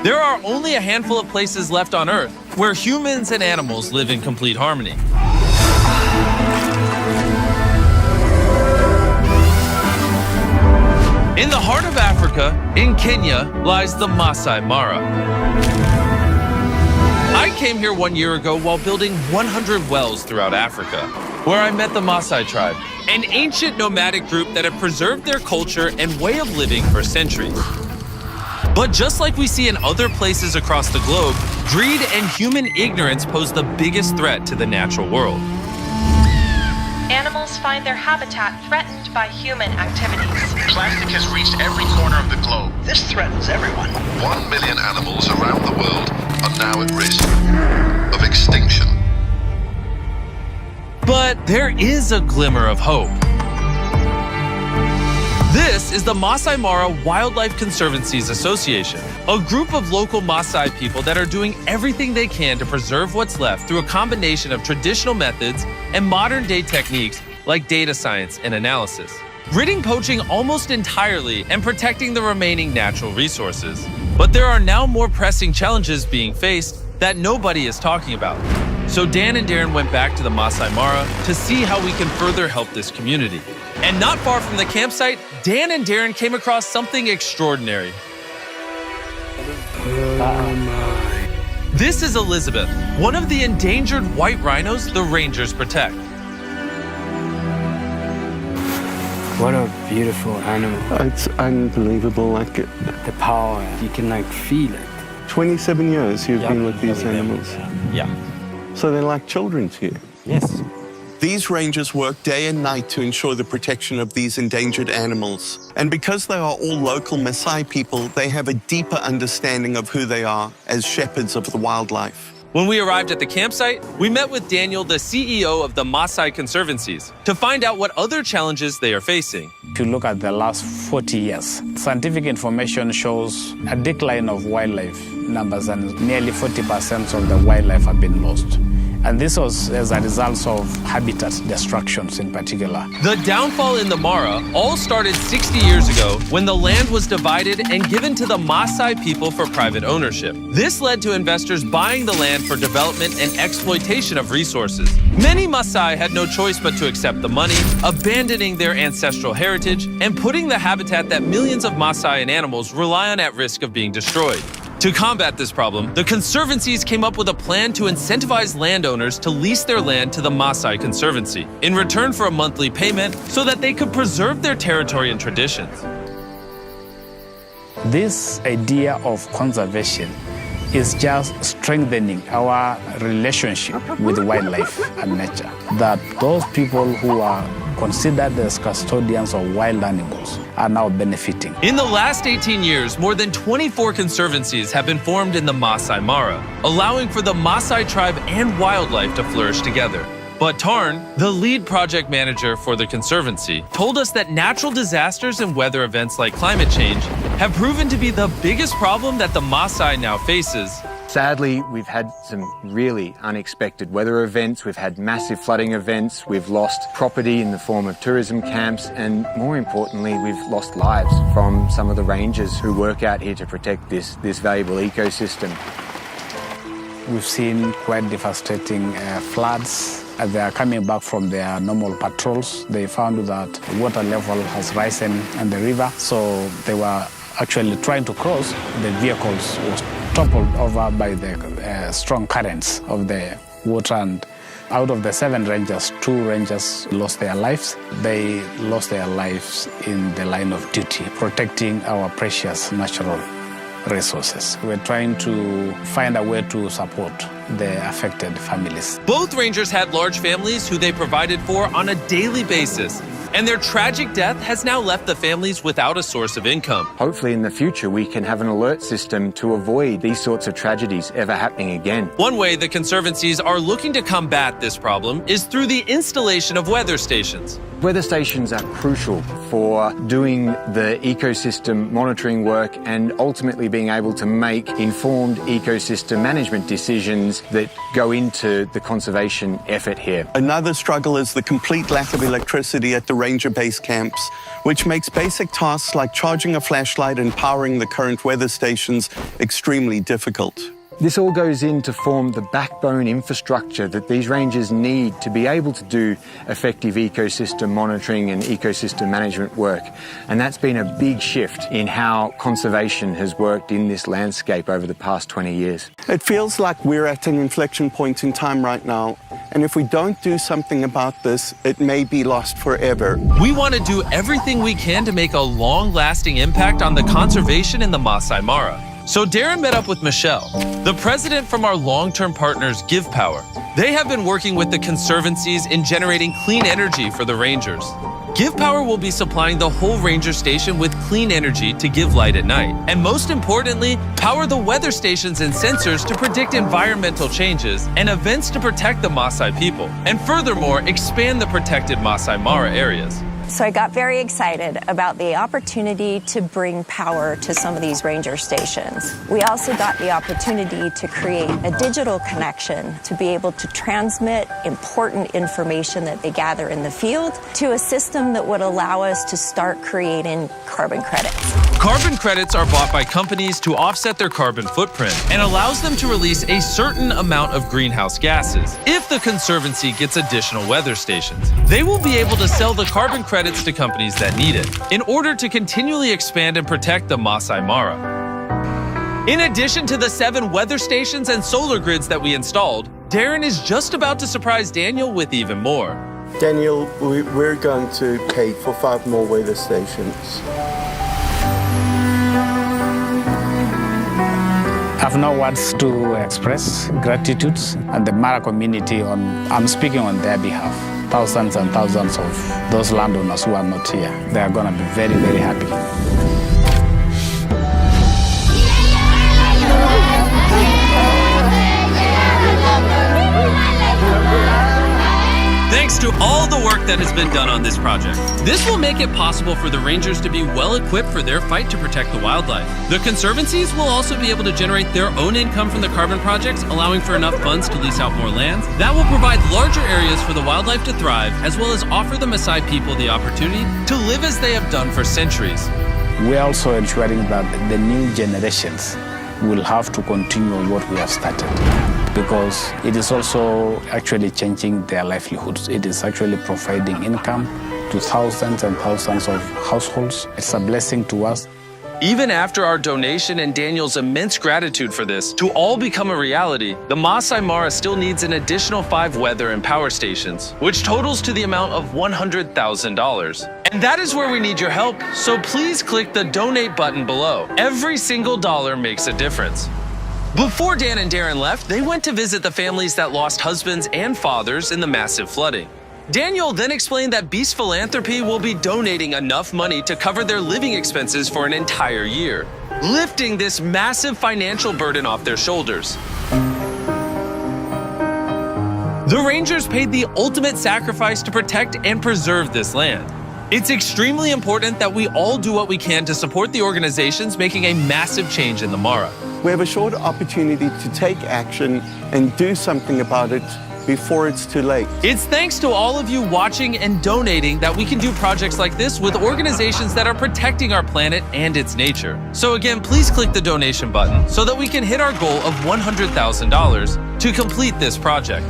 There are only a handful of places left on Earth where humans and animals live in complete harmony. In the heart of Africa, in Kenya, lies the Masai Mara. I came here 1 year ago while building 100 wells throughout Africa, where I met the Maasai tribe, an ancient nomadic group that have preserved their culture and way of living for centuries. But just like we see in other places across the globe, greed and human ignorance pose the biggest threat to the natural world. Animals find their habitat threatened by human activities. Plastic has reached every corner of the globe. This threatens everyone. 1 million animals around the world are now at risk of extinction. But there is a glimmer of hope. This is the Masai Mara Wildlife Conservancies Association, a group of local Maasai people that are doing everything they can to preserve what's left through a combination of traditional methods and modern-day techniques like data science and analysis, ridding poaching almost entirely and protecting the remaining natural resources. But there are now more pressing challenges being faced that nobody is talking about. So Dan and Darren went back to the Masai Mara to see how we can further help this community. And not far from the campsite, Dan and Darren came across something extraordinary. This is Elizabeth, one of the endangered white rhinos the rangers protect. What a beautiful animal. It's unbelievable. The power, you can feel it. 27 years you've been with these animals. Yeah. So they're like children to you. Yes. These rangers work day and night to ensure the protection of these endangered animals. And because they are all local Maasai people, they have a deeper understanding of who they are as shepherds of the wildlife. When we arrived at the campsite, we met with Daniel, the CEO of the Maasai Conservancies, to find out what other challenges they are facing. If you look at the last 40 years, scientific information shows a decline of wildlife numbers, and nearly 40% of the wildlife have been lost. And this was as a result of habitat destructions in particular. The downfall in the Mara all started 60 years ago when the land was divided and given to the Maasai people for private ownership. This led to investors buying the land for development and exploitation of resources. Many Maasai had no choice but to accept the money, abandoning their ancestral heritage and putting the habitat that millions of Maasai and animals rely on at risk of being destroyed. To combat this problem, the Conservancies came up with a plan to incentivize landowners to lease their land to the Maasai Conservancy in return for a monthly payment so that they could preserve their territory and traditions. This idea of conservation is just strengthening our relationship with wildlife and nature. That those people who are considered as custodians of wild animals are now benefiting. In the last 18 years, more than 24 conservancies have been formed in the Masai Mara, allowing for the Maasai tribe and wildlife to flourish together. But Tarn, the lead project manager for the Conservancy, told us that natural disasters and weather events like climate change have proven to be the biggest problem that the Maasai now faces. Sadly, we've had some really unexpected weather events. We've had massive flooding events. We've lost property in the form of tourism camps. And more importantly, we've lost lives from some of the rangers who work out here to protect this valuable ecosystem. We've seen quite devastating floods. As they are coming back from their normal patrols, they found that the water level has risen in the river. So they were actually trying to cross. The vehicles was toppled over by the strong currents of the water. And out of the 7 rangers, 2 rangers lost their lives. They lost their lives in the line of duty, protecting our precious natural resources. We're trying to find a way to support the affected families. Both rangers had large families who they provided for on a daily basis, and their tragic death has now left the families without a source of income. Hopefully in the future we can have an alert system to avoid these sorts of tragedies ever happening again. One way the Conservancies are looking to combat this problem is through the installation of weather stations. Weather stations are crucial for doing the ecosystem monitoring work and ultimately being able to make informed ecosystem management decisions funds that go into the conservation effort here. Another struggle is the complete lack of electricity at the ranger base camps, which makes basic tasks like charging a flashlight and powering the current weather stations extremely difficult. This all goes in to form the backbone infrastructure that these rangers need to be able to do effective ecosystem monitoring and ecosystem management work. And that's been a big shift in how conservation has worked in this landscape over the past 20 years. It feels like we're at an inflection point in time right now, and if we don't do something about this, it may be lost forever. We want to do everything we can to make a long-lasting impact on the conservation in the Masai Mara. So Darren met up with Michelle, the president from our long-term partners Give Power. They have been working with the conservancies in generating clean energy for the rangers. Give Power will be supplying the whole ranger station with clean energy to give light at night. And most importantly, power the weather stations and sensors to predict environmental changes and events to protect the Maasai people. And furthermore, expand the protected Masai Mara areas. So I got very excited about the opportunity to bring power to some of these ranger stations. We also got the opportunity to create a digital connection to be able to transmit important information that they gather in the field to a system that would allow us to start creating carbon credits. Carbon credits are bought by companies to offset their carbon footprint and allows them to release a certain amount of greenhouse gases. If the Conservancy gets additional weather stations, they will be able to sell the carbon credits to companies that need it in order to continually expand and protect the Masai Mara. In addition to the 7 weather stations and solar grids that we installed, Darren is just about to surprise Daniel with even more. Daniel, we're going to pay for 5 more weather stations. I have no words to express gratitude and the Mara community I'm speaking on their behalf. Thousands and thousands of those landowners who are not here, they are going to be very, very happy. Thanks to all the work that has been done on this project. This will make it possible for the rangers to be well equipped for their fight to protect the wildlife. The conservancies will also be able to generate their own income from the carbon projects, allowing for enough funds to lease out more lands. That will provide larger areas for the wildlife to thrive, as well as offer the Maasai people the opportunity to live as they have done for centuries. We're also ensuring that the new generations will have to continue what we have started, because it is also actually changing their livelihoods. It is actually providing income to thousands and thousands of households. It's a blessing to us. Even after our donation and Daniel's immense gratitude for this to all become a reality, the Masai Mara still needs an additional 5 weather and power stations, which totals to the amount of $100,000. And that is where we need your help, so please click the donate button below. Every single dollar makes a difference. Before Dan and Darren left, they went to visit the families that lost husbands and fathers in the massive flooding. Daniel then explained that Beast Philanthropy will be donating enough money to cover their living expenses for an entire year, lifting this massive financial burden off their shoulders. The Rangers paid the ultimate sacrifice to protect and preserve this land. It's extremely important that we all do what we can to support the organizations making a massive change in the Mara. We have a short opportunity to take action and do something about it before it's too late. It's thanks to all of you watching and donating that we can do projects like this with organizations that are protecting our planet and its nature. So again, please click the donation button so that we can hit our goal of $100,000 to complete this project.